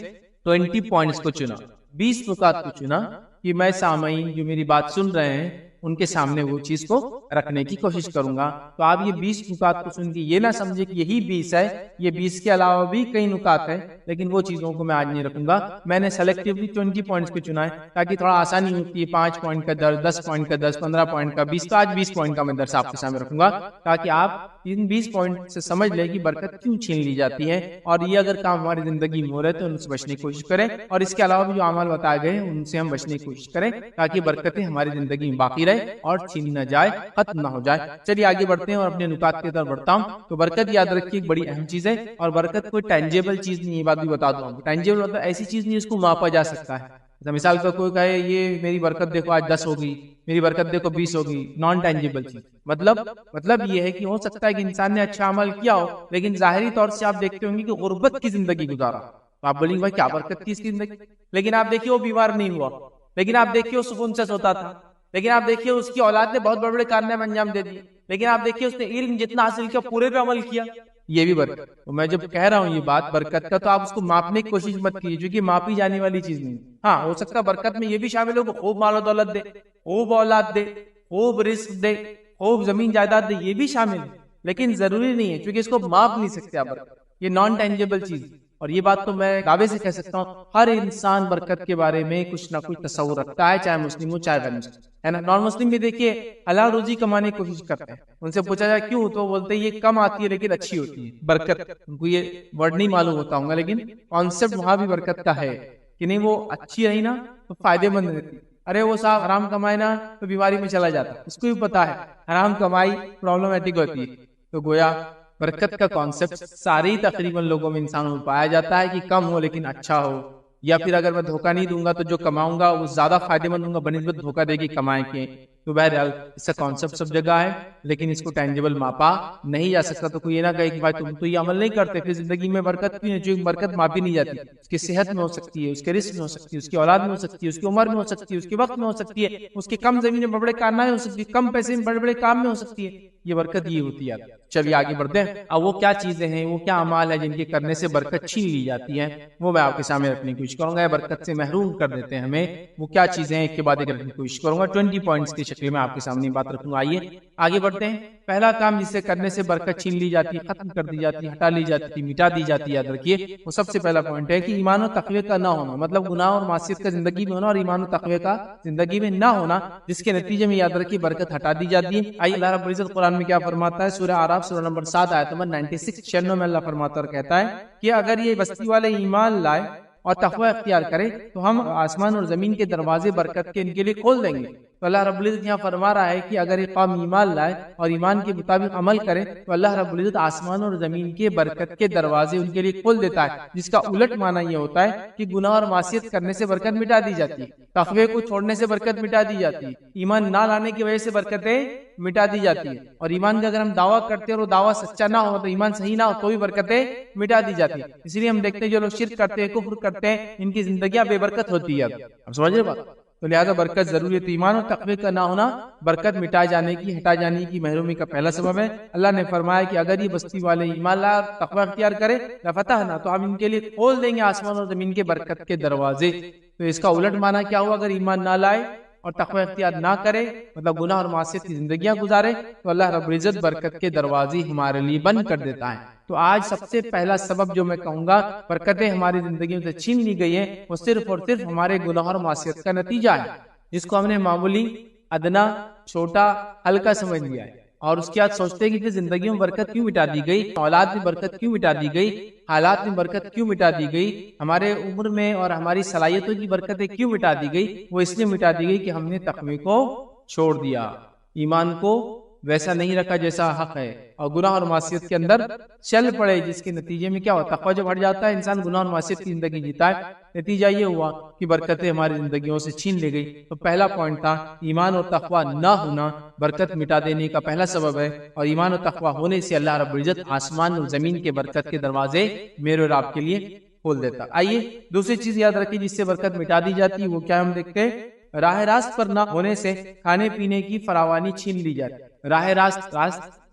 20 پوائنٹس کو چنا، 20 نکات کو چنا کہ میں سامعین جو میری بات سن رہے ہیں ان کے سامنے وہ چیز کو رکھنے کی کوشش کروں گا. تو آپ یہ 20 نکات کو سن کے یہ نہ سمجھے کہ یہی 20 ہے، یہ 20 کے علاوہ بھی کئی نکات ہیں، لیکن وہ چیزوں کو میں آج نہیں رکھوں گا. میں نے سلیکٹیولی 20 پوائنٹس کو چنا ہے تاکہ تھوڑا آسانی ہوتی ہے. 5 پوائنٹ کا درس، 10 پوائنٹ کا درس، 15 پوائنٹ کا 20، تو آج 20 پوائنٹ کا میں درس آپ کے سامنے رکھوں گا تاکہ آپ ان 20 پوائنٹ سے سمجھ لیں کہ برکت کیوں چھین لی جاتی ہے، اور یہ اگر کام ہماری زندگی میں ہو رہے تو ان سے بچنے کی کوشش کریں، اور اس کے علاوہ بھی جو اعمال بتائے گئے ان سے ہم بچنے کی کوشش کریں تاکہ برکتیں ہماری زندگی میں باقی رہے اور چھین نہ جائے، ختم نہ ہو جائے. چلیے آگے بڑھتے ہیں اور اپنے نکات کی طرف بڑھتا ہوں. تو برکت یاد رکھیے ایک بڑی اہم چیز ہے، اور برکت کوئی ٹینجیبل چیز نہیں، یہ بات بھی بتا دوں. ٹینجیبل مطلب ایسی چیز نہیں جس کو ماپا جا سکتا ہے. مثال کا کوئی کہے یہ میری برکت دیکھو آج 10 ہوگی، میری برکت دیکھو 20 ہوگی، نان ٹینجیبل چیز. مطلب یہ ہے کہ ہو سکتا ہے کہ انسان نے اچھا عمل کیا ہو لیکن ظاہری طور سے آپ دیکھتے ہوں گے کہ غربت کی زندگی گزارا، تو آپ بولیں گے بھائی کیا برکت تھی اس کی زندگی. لیکن آپ دیکھیے وہ بیمار نہیں ہوا، لیکن آپ دیکھیے وہ سکون سے سوتا تھا، لیکن آپ دیکھیے اس کی اولاد نے بہت بڑے بڑے کارنامے انجام دے دیے، لیکن آپ دیکھیے اس نے علم جتنا حاصل کیا پورے پہ عمل کیا. یہ بھی برکت. تو میں جب کہہ رہا ہوں یہ بات برکت کا، تو آپ اس کو ماپنے کی کوشش مت کیجیے کیونکہ ماپی جانے والی چیز نہیں. ہاں ہو سکتا ہے برکت میں یہ بھی شامل ہو کہ خوب مال و دولت دے، خوب اولاد دے، خوب رزق دے، خوب زمین جائیداد دے، یہ بھی شامل ہے، لیکن ضروری نہیں ہے کیونکہ اس کو ماپ نہیں سکتے آپ. برکت یہ نان ٹینجیبل چیز، اور یہ بات تو میں دعوے سے کہہ سکتا ہوں ہر انسان برکت کے بارے میں کچھ نہ کچھ تصور رکھتا ہے، چاہے مسلم ہو چاہے غیر مسلم ہے نا. نان مسلم بھی دیکھیے حلال روزی کمانے کی کوشش کرتے ہیں، ان سے پوچھا جائے کیوں تو بولتے ہیں یہ کم آتی ہے لیکن اچھی ہوتی ہے برکت. ان کو یہ ورڈ نہیں معلوم ہوتا ہوں گا، لیکن کانسیپٹ وہاں بھی برکت کا ہے کہ نہیں، وہ اچھی رہی نا تو فائدے مند رہتی. ارے وہ صاحب حرام کمائے نا تو بیماری میں چلا جاتا، اس کو بھی پتا ہے حرام کمائی پرابلمٹک ہوتی ہے. تو گویا برکت کا کانسیپٹ ساری تقریباً لوگوں میں انسانوں میں پایا جاتا ہے کہ کم ہو لیکن اچھا ہو، یا پھر اگر میں دھوکہ نہیں دوں گا تو جو کماؤں گا وہ زیادہ فائدے مند ہوں گا بنسبت دھوکہ دے کے کمائے کے، تو بہرحال اس کا کانسیپٹ سب جگہ ہے لیکن اس کو ٹینجیبل ماپا نہیں جا سکتا. تو کوئی یہ نہ کہے کہ بھائی تم تو یہ عمل نہیں کرتے پھر زندگی میں برکت کیوں ہے. جو برکت ماپی نہیں جاتی اس کی صحت میں ہو سکتی ہے, اس کے رزق میں ہو سکتی ہے, اس کی اولاد میں ہو سکتی ہے, اس کی عمر میں ہو سکتی ہے, اس کے وقت میں ہو سکتی ہے, اس کے کم زمین میں بڑے بڑے کارنامے ہو سکتی ہے, کم پیسے میں بڑے بڑے کام میں ہو سکتی ہے. یہ برکت یہ ہوتی ہے. چلیے آگے بڑھتے ہیں. اب وہ کیا چیزیں ہیں, وہ کیا اعمال ہیں جن کے کرنے سے برکت چھین لی جاتی ہے, وہ میں آپ کے سامنے رکھنے کی کوشش کروں گا. برکت سے محروم کر دیتے ہیں ہمیں, وہ کیا چیزیں ہیں ایک کے بعد ایک رکھنے کی کوشش کروں گا. 20 پوائنٹس کی شکل میں آپ کے سامنے بات رکھوں گا. آئیے آگے بڑھتے ہیں. پہلا کام جسے کرنے سے برکت چھین لی جاتی ہے, ختم کر دی جاتی ہے, ہٹا لی جاتی ہے, مٹا دی جاتی ہے, یاد رکھیے وہ سب سے پہلا پوائنٹ ہے کہ ایمان و تقوی کا نہ ہونا. مطلب گناہ اور معصیت کا زندگی میں ہونا اور ایمان و تقوی کا زندگی میں نہ ہونا, جس کے نتیجے میں یاد رکھیے برکت ہٹا دی جاتی ہے. آئیے اللہ رب العزت قرآن میں کیا فرماتا ہے, سورہ اعراف سورہ نمبر 7 آیت نمبر 96 96 میں اللہ فرماتا اور کہتا ہے کہ اگر یہ بستی والے ایمان لائے اور تقوی اختیار کرے تو ہم آسمان اور زمین کے دروازے برکت کے ان کے لیے کھول دیں گے. تو اللہ رب العزت یہاں فرما رہا ہے کہ اگر ایک قوم ایمان لائے اور ایمان کے مطابق عمل کرے تو اللہ رب العزت آسمان اور زمین کے برکت کے دروازے ان کے لیے کھول دیتا ہے, جس کا الٹ معنی یہ ہوتا ہے کہ گناہ اور معصیت کرنے سے برکت مٹا دی جاتی ہے, تقوی کو چھوڑنے سے برکت مٹا دی جاتی ہے, ایمان نہ لانے کی وجہ سے برکتیں مٹا دی جاتی ہے, اور ایمان کا اگر ہم دعویٰ کرتے ہیں اور وہ دعویٰ سچا نہ ہو تو ایمان صحیح نہ ہو تو بھی برکتیں مٹا دی جاتی ہے. اس لیے ہم دیکھتے ہیں جو لوگ شرک کرتے ہیں, کفر کرتے ہیں, ان کی زندگیاں بے برکت ہوتی ہے. اب سمجھ رہے بات؟ تو لہذا برکت ضروری ہے. تو ایمان اور تقوی کا نہ ہونا برکت مٹا جانے کی, ہٹا جانے کی, محرومی کا پہلا سبب ہے. اللہ نے فرمایا کہ اگر یہ بستی والے ایمان لا تقوی اختیار کرے لفتحنا, تو ہم ان کے لیے کھول دیں گے آسمان اور زمین کے برکت کے دروازے. تو اس کا الٹ معنی کیا ہوا, اگر ایمان نہ لائے اور تقوی اختیار نہ کرے, مطلب گناہ اور معصیت کی زندگیاں گزارے, تو اللہ رب العزت برکت کے دروازے ہمارے لیے بند کر دیتا ہے. تو آج سب سے پہلا سبب جو میں کہوں گا برکتیں ہماری زندگیوں سے چھین لی گئی ہیں, وہ صرف اور صرف ہمارے گناہ اور معصیت کا نتیجہ ہے, جس کو ہم نے معمولی, ادنا, چھوٹا, ہلکا سمجھ لیا ہے. اور اس کے بعد سوچتے ہیں کہ پھر زندگیوں میں برکت کیوں مٹا دی گئی, اولاد میں برکت کیوں مٹا دی گئی, حالات میں برکت کیوں مٹا دی گئی, ہمارے عمر میں اور ہماری صلاحیتوں کی برکتیں کیوں مٹا دی گئی. وہ اس لیے مٹا دی گئی کہ ہم نے تقوی کو چھوڑ دیا, ایمان کو ویسا نہیں رکھا جیسا حق ہے, اور گناہ اور معصیت کے اندر چل پڑے, جس کے نتیجے میں کیا ہوا, تقوی جب ہٹ جاتا ہے انسان گناہ اور معصیت کی زندگی جیتا ہے. نتیجہ یہ ہوا کہ برکتیں ہماری زندگیوں سے چھین لی گئی. تو پہلا پوائنٹ تھا ایمان اور تقوی نہ ہونا برکت مٹا دینے کا پہلا سبب ہے, اور ایمان اور تقوی ہونے سے اللہ رب العزت آسمان اور زمین کے برکت کے دروازے میرے اور آپ کے لیے کھول دیتا. آئیے دوسری چیز یاد رکھیے جس سے برکت مٹا دی جاتی ہے, وہ کیا ہم دیکھتے ہیں, راہ راست پر نہ ہونے سے کھانے پینے کی فراوانی چھین لی جاتی. راہ راست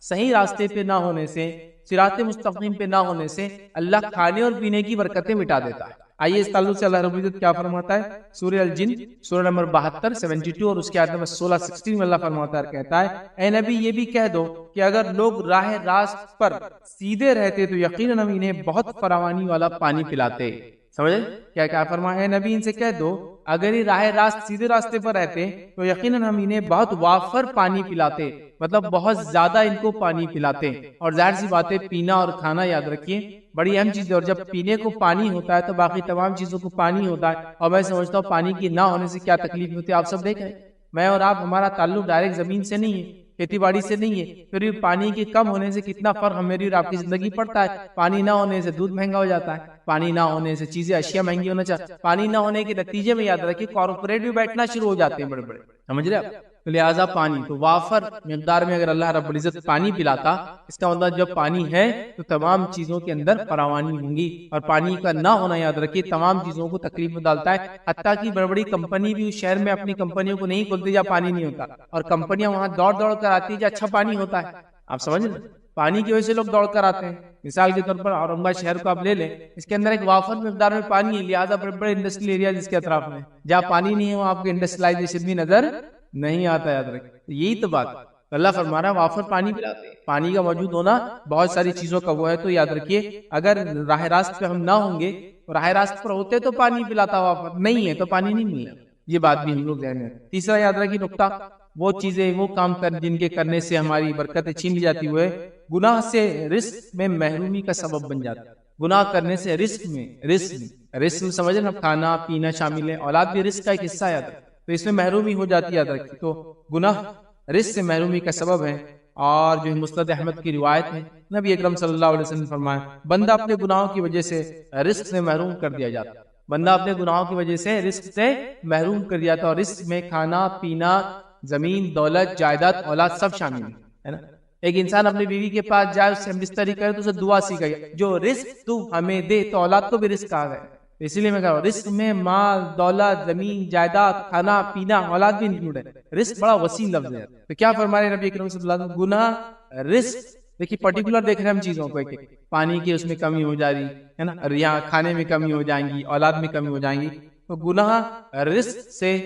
صحیح راستے پہ نہ ہونے سے, صراط مستقیم پہ نہ ہونے سے اللہ کھانے اور پینے کی برکتیں مٹا دیتا ہے. آئیے اس تعلق سے اللہ رب العزت کیا فرماتا ہے, سورہ الجن سورہ نمبر 72 72 اور اس کے آیت نمبر 16 16 میں اللہ فرماتا ہے, کہتا ہے اے نبی یہ بھی کہہ دو کہ اگر لوگ راہ راست پر سیدھے رہتے تو یقیناً ہم انہیں بہت فراوانی والا پانی پلاتے. سمجھے کیا فرمایا ہے نبی, ان سے کہہ دو اگر یہ راہ راست سیدھے راستے پر رہتے تو یقیناً ہم انہیں بہت وافر پانی پلاتے, مطلب بہت زیادہ ان کو پانی پلاتے. اور ظاہر سی بات ہے پینا اور کھانا یاد رکھیے بڑی اہم چیز ہے, اور جب پینے کو پانی ہوتا ہے تو باقی تمام چیزوں کو پانی ہوتا ہے. اور میں سمجھتا ہوں پانی کی نہ ہونے سے کیا تکلیف ہوتی ہے آپ سب دیکھیں. میں اور آپ, ہمارا تعلق ڈائریکٹ زمین سے نہیں ہے, کھیتی باڑی سے نہیں ہے, پھر پانی کے کم ہونے سے کتنا فرق میری اور آپ کی زندگی پڑتا ہے. پانی نہ ہونے سے دودھ مہنگا ہو جاتا ہے, پانی نہ ہونے سے چیزیں اشیاء مہنگی ہونا چاہیے, پانی نہ ہونے کے نتیجے میں یاد رکھیے کارپوریٹ بھی بیٹھنا شروع ہو جاتے ہیں بڑے بڑے, سمجھ رہے آپ. تو لہٰذا پانی تو وافر مقدار میں اگر اللہ رب العزت پانی پلاتا, اس کا مطلب جب پانی ہے تو تمام چیزوں کے اندر فراوانی ہوں گی. اور پانی کا نہ ہونا یاد رکھیے تمام چیزوں کو تکلیف میں ڈالتا ہے. حتیٰ کہ بڑی بڑی کمپنی بھی اس شہر میں اپنی کمپنیوں کو نہیں کھولتی جہاں پانی نہیں ہوتا, اور کمپنیاں وہاں دوڑ دوڑ کر آتی ہے جہاں اچھا پانی ہوتا ہے. آپ سمجھ رہے, پانی کی وجہ سے لوگ دوڑ کر آتے ہیں. مثال کے طور پر اورنگ آباد شہر کو آپ لے لیں, اس کے اندر ایک وافر مقدار میں پانی ہے, لہٰذا بڑے بڑے انڈسٹریل ایریا جس کے اطراف میں, جہاں پانی نہیں ہے وہاں آپ کو انڈسٹریلائزیشن بھی نظر نہیں آتا. یاد رکھیں یہی تو بات, اللہ فرما رہا ہے وافر پانی پلاتے. پانی کا موجود ہونا بہت ساری چیزوں کا وہ ہے. تو یاد رکھیے اگر راہ راست پہ ہم نہ ہوں گے, راہ راست پر ہوتے تو پانی پلاتا, وافر نہیں ہے تو پانی نہیں ملنا. یہ بات بھی ہم لوگ ذہن میں. تیسرا یاد رکھیے نقطہ, وہ چیزیں وہ کام کر جن کے کرنے سے ہماری برکتیں چھین لی جاتی ہوئے گناہ سے رزق میں محرومی کا سبب بن جاتا ہے. گناہ کرنے سے رزق سمجھے نا, کھانا پینا شامل ہے, اولاد بھی رزق کا ایک حصہ ہے, تو اس میں محرومی ہو جاتی ہے. یاد رکھیے تو گناہ رزق سے محرومی کا سبب ہے. اور جو مسند احمد کی روایت ہے, نبی اکرم صلی اللہ علیہ وسلم نے فرمایا بندہ اپنے گناہوں کی وجہ سے رزق سے محروم کر دیا جاتا ہے. بندہ اپنے گناہوں کی وجہ سے رزق سے محروم کر دیا جاتا ہے. اور رزق میں کھانا پینا زمین، دولت، جائیداد، اولاد سب شامل ہے نا. ایک انسان اپنی بیوی کے پاس جائے، اس سے بستری کرے تو اسے دعا سکھائی، جو رزق تو ہمیں دے، تو اولاد کو بھی رزق آ گئے. اسی لیے میں کہہ رہا ہوں رزق میں مال، دولت، زمین، جائیداد، کھانا پینا، اولاد بھی انکلوڈ ہے. رزق بڑا وسیع لفظ ہے. تو کیا فرما رہے نبی اکرم صلی اللہ علیہ وسلم؟ گناہ، رزق. دیکھیے پرٹیکولر دیکھ رہے ہیں ہم چیزوں کو، ایک پانی کی اس میں کمی ہو جا رہی ہے نا، یہاں کھانے میں کمی ہو جائیں گی، اولاد میں کمی ہو جائیں گی. تو گناہ رزق سے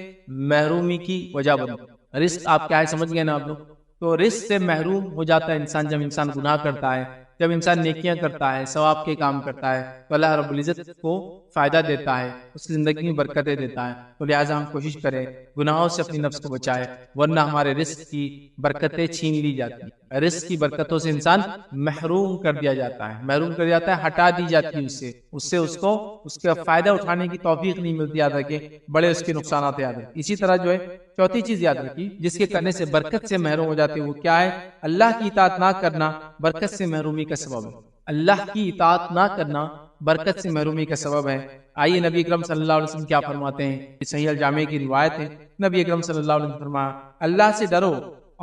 محرومی کی وجہ بنو. رزق آپ کیا ہے سمجھ گئے نا آپ لوگ؟ تو رزق سے محروم ہو جاتا ہے انسان جب انسان گناہ کرتا ہے، جب انسان نیکیاں کرتا ہے، ثواب کے کام کرتا ہے، تو اللہ رب العزت کو فائدہ دیتا ہے، اس کی زندگی میں برکتیں دیتا ہے. تو لہٰذا ہم کوشش کریں گناہوں سے اپنی نفس کو بچائے، ورنہ ہمارے رزق کی برکتیں چھین لی جاتی ہیں. رزق کی برکتوں سے انسان محروم کر دیا جاتا ہے، محروم کر دیا جاتا ہے، ہٹا دی جاتی ہے اس سے اس کو اس کا فائدہ اٹھانے کی توفیق نہیں ملتی. یاد رکھے بڑے اس کے نقصانات یاد رکھیں. اسی طرح جو ہے چوتھی چیز یاد رکھی جس کے کرنے سے برکت سے محروم ہو جاتے ہیں، وہ کیا ہے؟ اللہ کی اطاعت نہ کرنا برکت سے محرومی کا سبب ہے. اللہ کی اطاعت نہ کرنا برکت سے محرومی کا سبب ہے. آئیے نبی اکرم صلی اللہ علیہ وسلم کیا فرماتے ہیں؟ صحیح الجامع کی روایت ہے. نبی اکرم صلی اللہ علیہ وسلم فرمایا، اللہ سے ڈرو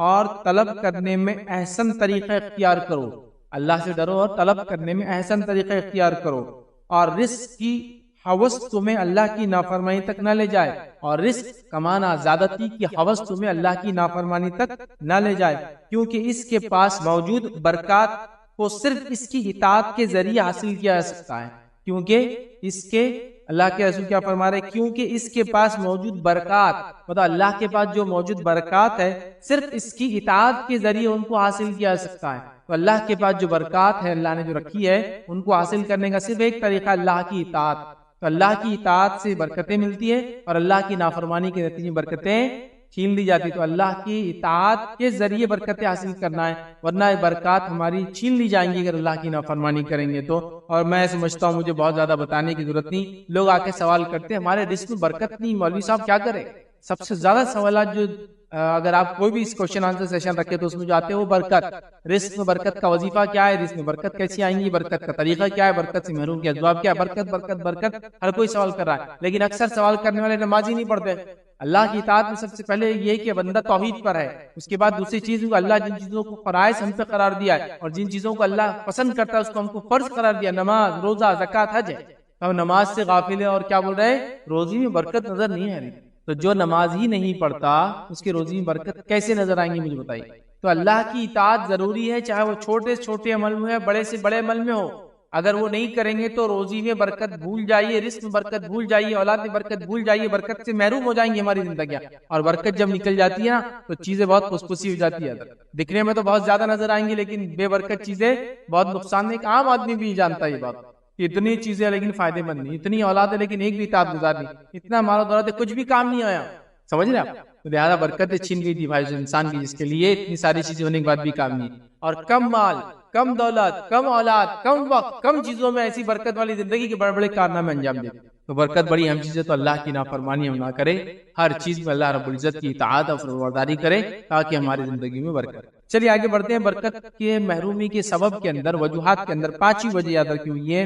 اور طلب کرنے میں احسن طریقہ اختیار کرو. اللہ سے ڈرو اور طلب کرنے میں احسن طریقہ اختیار کرو، اور رزق کی ہوس تمہیں اللہ کی نافرمانی تک نہ لے جائے، اور رزق کمانا، زیادتی کی ہوس تمہیں اللہ کی نافرمانی تک نہ لے جائے، کیونکہ اس کے پاس موجود برکات کو صرف اس کی اطاعت کے ذریعے حاصل کیا جا سکتا ہے. کیونکہ اس کے اللہ کے رسول کیا فرما رہے؟ کیونکہ اس کے پاس موجود برکات، مطلب اللہ کے پاس جو موجود برکات ہے صرف اس کی اطاعت کے ذریعے ان کو حاصل کیا جا سکتا ہے. تو اللہ کے پاس جو برکات ہے، اللہ نے جو رکھی ہے، ان کو حاصل کرنے کا صرف ایک طریقہ اللہ کی اطاعت. تو اللہ کی اطاعت سے برکتیں ملتی ہے، اور اللہ کی نافرمانی کے نتیجے میں برکتیں چھین لی جاتی. تو اللہ کی اطاعت کے ذریعے برکتیں حاصل کرنا ہے، ورنہ یہ برکات ہماری چھین لی جائیں گی اگر اللہ کی نافرمانی کریں گے تو. اور میں سمجھتا ہوں مجھے بہت زیادہ بتانے کی ضرورت نہیں. لوگ آ کے سوال کرتے ہیں ہمارے رزق میں برکت نہیں، مولوی صاحب کیا کریں؟ سب سے زیادہ سوالات جو اگر آپ کوئی بھی اس کوشچن آنسر سیشن رکھے تو اس میں جو آتے ہیں وہ برکت. رزق میں برکت کا وظیفہ کیا ہے؟ رزق میں برکت کیسی آئیں گی؟ برکت کا طریقہ کیا ہے؟ برکت سے محروم کیا جواب کیا ہے؟ برکت برکت برکت. ہر کوئی سوال کر رہا ہے، لیکن اکثر سوال کرنے والے نماز ہی نہیں پڑھتے. اللہ کی اطاعت میں سب سے پہلے یہ کہ بندہ توحید پر ہے، اس کے بعد دوسری چیز اللہ جن چیزوں کو فرائض ہم پہ قرار دیا ہے اور جن چیزوں کو اللہ پسند کرتا ہے اس کو ہم کو فرض قرار دیا، نماز، روزہ، زکوٰۃ، حج ہے. ہم نماز سے غافل ہیں اور کیا بول رہے ہیں؟ روزی میں برکت نظر نہیں آ رہی. تو جو نماز ہی نہیں پڑھتا اس کے روزی میں برکت کیسے نظر آئیں گی مجھے بتائیے. تو اللہ کی اطاعت ضروری ہے، چاہے وہ چھوٹے سے چھوٹے عمل میں ہے، بڑے سے بڑے عمل میں ہو. اگر وہ نہیں کریں گے تو روزی میں برکت بھول جائیے، رزق میں برکت بھول جائیے، اولاد میں برکت بھول جائیے، برکت سے محروم ہو جائیں گی ہماری زندگیاں. اور برکت جب نکل جاتی ہے نا تو چیزیں بہت پھسپھسی ہو جاتی ہے. دکھنے میں تو بہت زیادہ نظر آئیں گی لیکن بے برکت چیزیں بہت نقصان دہ. ایک عام آدمی بھی جانتا ہے یہ بات. اتنی چیزیں لیکن فائدے مند نہیں، اتنی اولاد ہے لیکن ایک بھی اطاعت گزار نہیں، اتنا مال و دولت ہے کچھ بھی کام نہیں آیا. سمجھ رہے آپ؟ تو لہٰذا برکتیں چھین گئی تھی بھائی انسان کی، جس کے لیے اتنی ساری چیزیں ہونے کے بعد بھی کام نہیں. اور کم مال، کم دولت، کم اولاد، کم وقت، کم چیزوں میں ایسی برکت والی زندگی کے بڑے بڑے کارنامے انجام دے. تو برکت بڑی اہم چیز ہے. تو اللہ کی نافرمانی ہم نہ کرے، ہر چیز میں اللہ رب العزت کی اطاعت اور فرمانبرداری کرے تاکہ ہماری زندگی میں برکت. چلیے آگے بڑھتے ہیں. برکت کے محرومی کے سبب کے اندر، وجوہات کے اندر 5 وجہ یاد رکھی ہوئی ہے.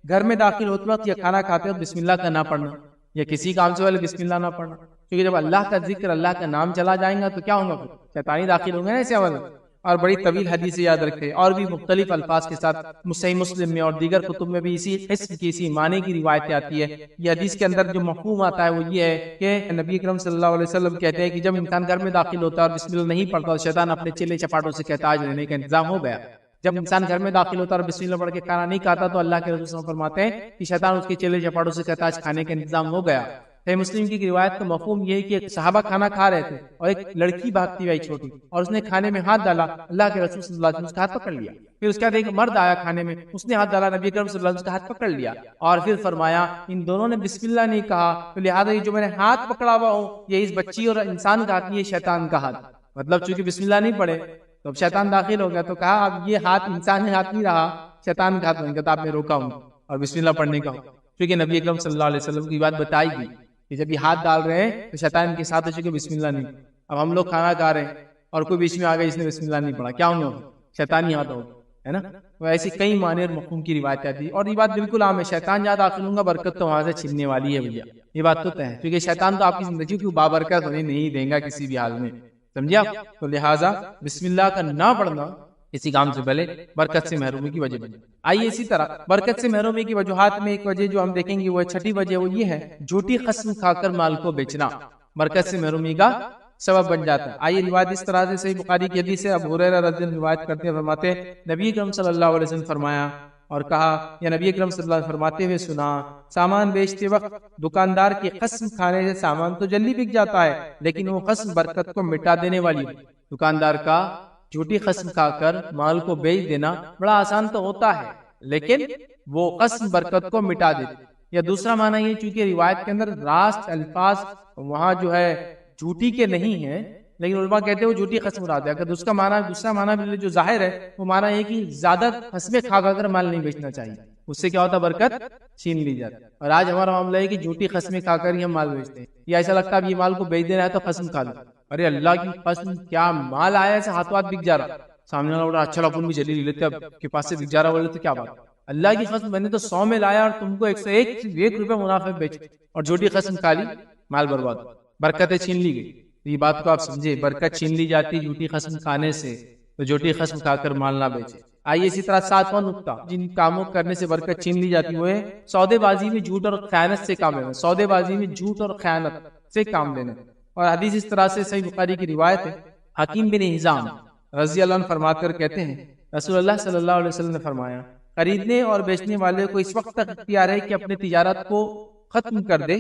گھر میں داخل ہوتے وقت یا کھانا کھاتے وقت بسم اللہ کا نہ پڑھنا، یا کسی کام سے پہلے بسم اللہ نہ پڑھنا. کیونکہ جب اللہ کا ذکر، اللہ کا نام چلا جائیں گا تو کیا ہوگا؟ پھر شیطانی داخل ہوں گے نا ایسے عمل. اور بڑی طویل حدیث یاد رکھتے، اور بھی مختلف الفاظ کے ساتھ صحیح مسلم میں اور دیگر کتب میں بھی اسی قسم کی، اسی معنی کی روایتیں آتی ہے. یہ حدیث کے اندر جو مفہوم آتا ہے وہ یہ ہے کہ نبی اکرم صلی اللہ علیہ وسلم کہتے ہیں کہ جب انسان گھر میں داخل ہوتا ہے اور بسم اللہ نہیں پڑھتا، شیطان اپنے چیلے چپاٹوں سے کہتا آج رہنے کا انتظام ہو گیا. جب انسان گھر میں داخل ہوتا ہے اور بسم اللہ پڑھ کے کھانا نہیں کھاتا تو اللہ کے رسول صلی اللہ علیہ وسلم فرماتے ہیں کہ شیطان اس کے چیلے چپاٹوں سے کہتا آج کھانے کا انتظام ہو گیا. مسلم کی روایت کا مفہوم یہ ہے کہ ایک صحابہ کھانا کھا رہے تھے اور ایک لڑکی بھاگتی آئی چھوٹی، اور اس نے کھانے میں ہاتھ ڈالا. اللہ کے رسول صلی اللہ علیہ وسلم اس کا ہاتھ پکڑ لیا. پھر اس کے بعد ایک مرد آیا کھانے میں، اس نے ہاتھ ڈالا، نبی اکرم صلی اللہ علیہ وسلم کا ہاتھ پکڑ لیا اور پھر فرمایا ان دونوں نے بسم اللہ نہیں کہا تو لہٰذا یہ جو میں نے ہاتھ پکڑا ہوا ہوں یہ اس بچی اور انسان کا ہاتھ، یہ شیطان کا ہاتھ. مطلب چونکہ بسم اللہ نہیں پڑھے تو اب شیطان داخل ہو گیا. تو کہا اب یہ ہاتھ انسان کا ہاتھ نہیں رہا، شیطان کا ہاتھ بن گیا. تو آپ نے روکا ہوں اور بسم اللہ پڑھنے کا ہوں، کیونکہ نبی اکرم صلی اللہ علیہ وسلم کی بات بتائی گئی کہ جب یہ ہاتھ ڈال رہے ہیں تو شیطان کے ساتھ ہے کہ بسم اللہ نہیں. اب ہم لوگ کھانا کھا رہے ہیں اور کوئی بیچ میں آ گیا جس نے بسم اللہ نہیں پڑھا، کیا ہوں گے؟ شیطان یاد ہوگا، ہے نا. ایسی کئی معنی اور مفہوم کی روایت آتی ہے. اور یہ بات بالکل عام ہے، شیطان یاد داخل ہوں گا برکت تو وہاں سے چھیننے والی ہے بھیا. یہ بات تو ہے، کیونکہ شیطان تو آپ کی زندگی کو بابرکت ہونے نہیں دیں گا کسی بھی حال میں. سمجھے آپ؟ تو لہٰذا بسم اللہ کا نہ پڑھنا کسی کام سے پہلے برکت سے محرومی کی وجہ بنے. آئیے اسی طرح برکت سے محرومی کی وجوہات میں ایک وجہ جو ہم دیکھیں گے وہ چھٹی وجہ وہ یہ ہے جھوٹی قسم کھا کر مال کو بیچنا برکت سے محرومی کا سبب بن جاتا ہے. آئیے روایت اس طرح سے صحیح بخاری کی حدیث سے ابو ہریرہ رضی اللہ عنہ روایت کرتے ہیں فرماتے ہیں نبی اکرم صلی اللہ علیہ وسلم فرمایا اور کہا یا نبی اکرم صلی اللہ علیہ وسلم فرماتے ہوئے سنا سامان بیچتے وقت دکاندار کی قسم کھانے سے سامان تو جلدی بک جاتا ہے لیکن وہ قسم برکت کو مٹا دینے والی ہے. دکاندار کا جھوٹی قسم کھا کر مال کو بیچ دینا بڑا آسان تو ہوتا ہے لیکن وہ قسم برکت کو مٹا دیتی. یا دوسرا معنی یہ چونکہ روایت کے اندر راست الفاظ وہاں جو ہے جھوٹی کے نہیں ہیں لیکن علماء کہتے ہیں وہ جھوٹی قسم مراد ہے. اگر دوسرا معنی بھی جو ظاہر ہے وہ معنی ہے کہ زیادہ قسمیں کھا کر مال نہیں بیچنا چاہیے, اس سے کیا ہوتا ہے برکت چھین لی جاتی. اور آج ہمارا معاملہ ہے کہ جھوٹی قسمیں کھا کر ہی ہم مال بیچتے ہیں یا ایسا لگتا ہے اب یہ مال کو بیچ دینا ہے تو قسم کھا لو. ارے اللہ کی قسم کیا مال آیا ایسے ہاتھوں ہاتھ بک جا رہا, سامنے والا بولا اچھا اپن بھی جلدی لے لیتے اب کے پاس سے بک جا رہا بولے تو کیا بات. اللہ کی قسم میں نے تو 100 میں لایا اور تم کو 101 روپے منافع بیچ اور جھوٹی قسم کھا لی مال برباد برکتیں چھین لی گئی. یہ بات کو آپ سمجھے برکت چھین لی جاتی جھوٹی قسم کھانے سے تو جھوٹی قسم کھا کر مال نہ بیچے. آئیے اسی طرح 7واں نقطہ جن کاموں کرنے سے برکت چھین لی جاتی وہ ہے سودے بازی میں جھوٹ اور خیانت سے کام لینا. سودے بازی میں جھوٹ اور خیانت سے کام لینا. اور حدیث اس طرح سے صحیح بخاری کی روایت ہے حکیم بن حزام رضی اللہ عنہ فرماتے اور کہتے ہیں رسول اللہ صلی اللہ علیہ وسلم نے فرمایا خریدنے اور بیچنے والے کو اس وقت تک اختیار ہے کہ اپنی تجارت کو ختم کر دے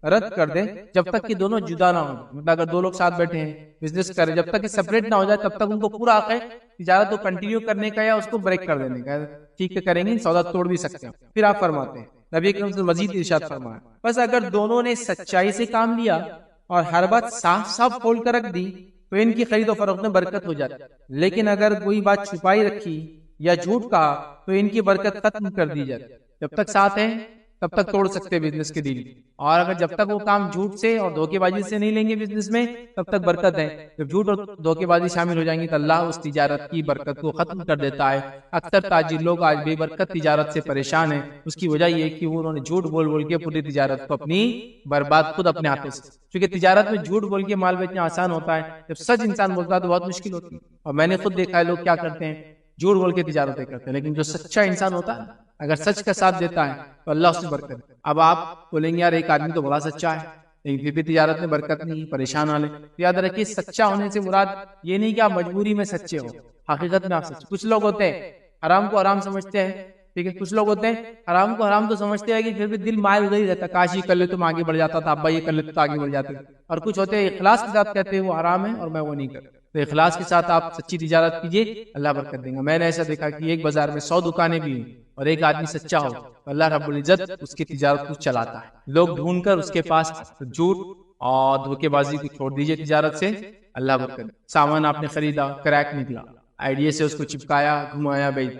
رد کر دے جب تک کہ دونوں جدا نہ ہوں. مطلب اگر دو لوگ ساتھ بیٹھے ہیں بزنس کریں جب تک کہ سپریٹ نہ ہو جائے تب تک ان کو پورا حق ہے تجارت کو کنٹینیو کرنے کا یا اس کو بریک کر دینے کا. ٹھیک ہے کریں گے سودا توڑ بھی سکتے ہیں. پھر آپ فرماتے ہیں نبی اکرم صلی اللہ علیہ وسلم مزید ارشاد فرمایا بس اگر دونوں نے سچائی سے کام لیا اور ہر بات صاف صاف کھول کر رکھ دی تو ان کی خرید و فروخت میں برکت ہو جاتی. لیکن اگر کوئی بات چھپائی رکھی یا جھوٹ کہا تو ان کی برکت ختم کر دی جاتی. جب تک ساتھ ہیں تب تک توڑ سکتے بزنس کے ڈیل, اور اگر جب تک وہ کام جھوٹ سے اور دھوکے بازی سے نہیں لیں گے بزنس میں تب تک برکت ہے. جب جھوٹ اور دھوکے بازی شامل ہو جائیں گی تو اللہ اس تجارت کی برکت کو ختم کر دیتا ہے. اکثر تاجر لوگ آج بے برکت تجارت سے پریشان ہیں. اس کی وجہ یہ ہے کہ انہوں نے جھوٹ بول بول کے پوری تجارت کو اپنی برباد خود اپنے ہاتھوں سے. کیونکہ تجارت میں جھوٹ بول کے مال بیچنا آسان ہوتا ہے, جب سچ انسان بولتا ہے تو بہت مشکل ہوتی ہے. اور میں نے خود دیکھا ہے لوگ کیا کرتے ہیں جھوٹ بول کے تجارتیں کرتے ہیں, لیکن جو سچا انسان ہوتا ہے اگر سچ کا ساتھ دیتا ہے تو اللہ اس میں برکت. اب آپ بولیں گے یار ایک آدمی تو بڑا سچا ہے لیکن پھر بھی تجارت میں برکت نہیں, پریشان والے. یاد رکھیے سچا ہونے سے مراد یہ نہیں کہ آپ مجبوری میں سچے ہو, حقیقت میں آپ سچے. کچھ لوگ ہوتے ہیں حرام کو حرام سمجھتے ہیں, ٹھیک ہے, کچھ لوگ ہوتے ہیں حرام کو حرام تو سمجھتے ہیں کہ پھر بھی دل مائل ادھر ہی رہتا, کاش یہ کر لے تو میں آگے بڑھ جاتا تھا, ابا یہ کر لیتے تو آگے بڑھ جاتے. اور کچھ ہوتے ہیں اخلاص کے ساتھ کہتے ہیں وہ حرام ہے اور میں وہ نہیں کرتا. تو اخلاص کے ساتھ آپ سچی تجارت کیجیے اللہ برکت دیں گا. میں نے ایسا دیکھا کہ ایک بازار میں 100 دکانیں بھی ہیں اور ایک آدمی سچا ہو تو اللہ رب العزت اس کی تجارت کو چلاتا ہے. لوگ ڈھونڈ کر اس کے پاس جھوٹ اور دھوکے بازی کو چھوڑ دیجیے تجارت سے, اللہ برکت. سامان آپ نے خریدا کریک نکلا, آئیڈیا سے اس کو چپکایا گھمایا بیچ,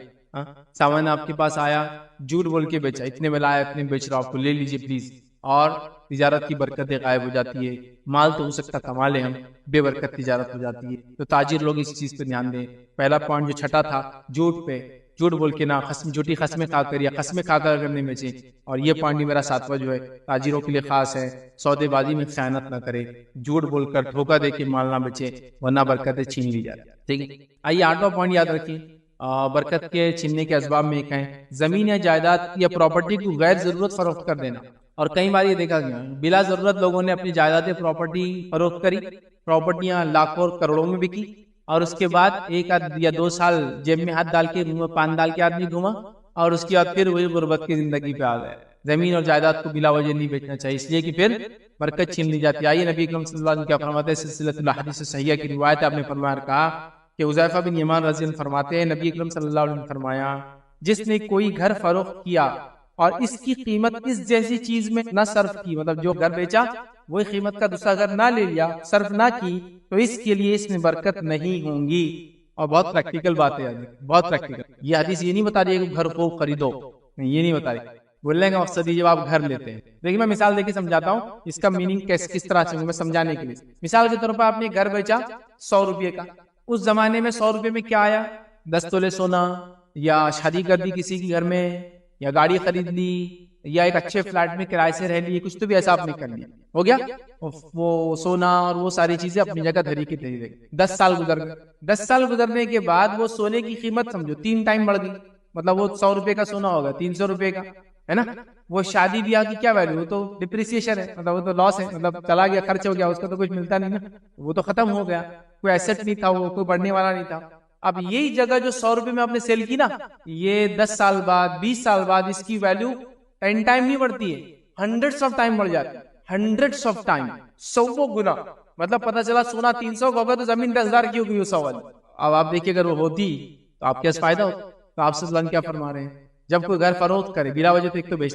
سامان آپ کے پاس آیا جھوٹ بول کے بیچا, اتنے میں لایا اتنے بیچ رہا, آپ کو لے لیجیے پلیز, اور تجارت کی برکتیں غائب ہو جاتی ہے. مال تو ہو سکتا کما لیں ہم, بے برکت تجارت ہو جاتی ہے. تو تاجر لوگ اس چیز پہ دھیان دیں. پہلا پوائنٹ جو چھٹا تھا جھوٹ پہ, جھوٹ بول کے نہ جھوٹی قسمیں کھا کر یا قسمیں کھا کر اگر نہیں بیچے. اور یہ پوائنٹ بھی میرا 7واں جو ہے تاجروں کے لیے خاص ہے, سودے بازی میں خیانت نہ کرے, جھوٹ بول کر دھوکہ دے کے مال نہ بیچے ورنہ برکتیں چھین لی جاتی. ٹھیک ہے, آئیے 8واں پوائنٹ یاد رکھیے برکت کے چھیننے کے اسباب میں ایک ہے زمین یا جائیداد یا پراپرٹی کو غیر ضرورت فروخت کر دینا. اور کئی بار یہ دیکھا گیا بلا ضرورت لوگوں نے اپنی جائیدادیں پراپرٹی فروخت کری, پراپرٹیاں لاکھوں اور کروڑوں میں بکی, اور اس کے بعد 1 یا 2 سال جیب میں ہاتھ ڈال کے پان ڈال کے آدمی گھوما اور اس کے بعد پھر وہی غربت کی زندگی پہ آ گئے. زمین اور جائیداد کو بلا وجہ نہیں بیچنا چاہیے, اس لیے کہ پھر برکت چھین لی جاتی ہے. آئیے نبی اکرم صلی اللہ علیہ وسلم کیا فرماتے ہیں, سلسلۃ الاحادیث صحیحہ کی روایت ہے, آپ نے فرمایا کہا کہ حذیفہ بن یمان رضی اللہ عنہ فرماتے ہیں نبی اکرم صلی اللہ علیہ وسلم نے فرمایا جس نے کوئی گھر فروخت کیا اور اس کی قیمت اس جیسی چیز میں نہ صرف کی, مطلب جو گھر بیچا وہی قیمت کا دوسرا گھر نہ لے لیا, صرف نہ کی, تو اس کے لیے اس میں برکت نہیں ہوں گی. اور بہت پریکٹیکل بات ہے, بہت پریکٹیکل. یہ حدیث یہ نہیں بتا رہی ہے کہ گھر کو خریدو, یہ نہیں بتا رہی. بولنے کا مقصد یہ جب آپ گھر لیتے ہیں, لیکن میں مثال دے کے سمجھاتا ہوں اس کا میننگ کس طرح سے میں سمجھانے کے لیے. مثال کے طور پر آپ نے گھر بیچا 100 روپے کا, اس زمانے میں 100 روپے میں کیا آیا, 10 تولے سونا, یا شادی کر دی کسی کے گھر میں, یا گاڑی خرید لی, یا ایک اچھے فلیٹ میں کرائے سے رہ لیے, کچھ تو بھی ایسا آپ نے کر لیا, ہو گیا, وہ سونا اور وہ ساری چیزیں اپنی جگہ دھری کی دھری رہی. 10 سال گزر گئے, 10 سال گزرنے کے بعد وہ سونے کی قیمت سمجھو 3 ٹائم بڑھ گئی, مطلب وہ 100 روپے کا سونا ہوگا 300 روپے کا, ہے نا. وہ شادی بیاہ کی کیا ویلیو, وہ تو ڈپریسیشن ہے, مطلب وہ تو لاس ہے, مطلب چلا گیا, خرچ ہو گیا, اس کا تو کچھ ملتا نہیں نا, وہ تو ختم ہو گیا, کوئی ایسٹ نہیں تھا, وہ کوئی بڑھنے والا نہیں تھا. اب یہی جگہ جو 100 روپے میں آپ نے سیل کی نا, یہ 10 سال بعد 20 سال بعد اس کی ویلیو 10 ٹائم نہیں بڑھتی ہے, ہنڈریڈس آف ٹائم بڑھ جاتی ہے, ہنڈریڈس آف ٹائم, 100 گنا. مطلب پتا چلا سونا 300 کا ہوگا تو زمین 10,000 کی ہو گئی 100 والی. اب آپ دیکھیے اگر وہ ہوتی تو آپ کے فائدہ ہوتا. تو آپ سے کیا فرما رہے ہیں, جب کوئی گھر فروخت کرے بلا وجہ تو ایک تو بیچ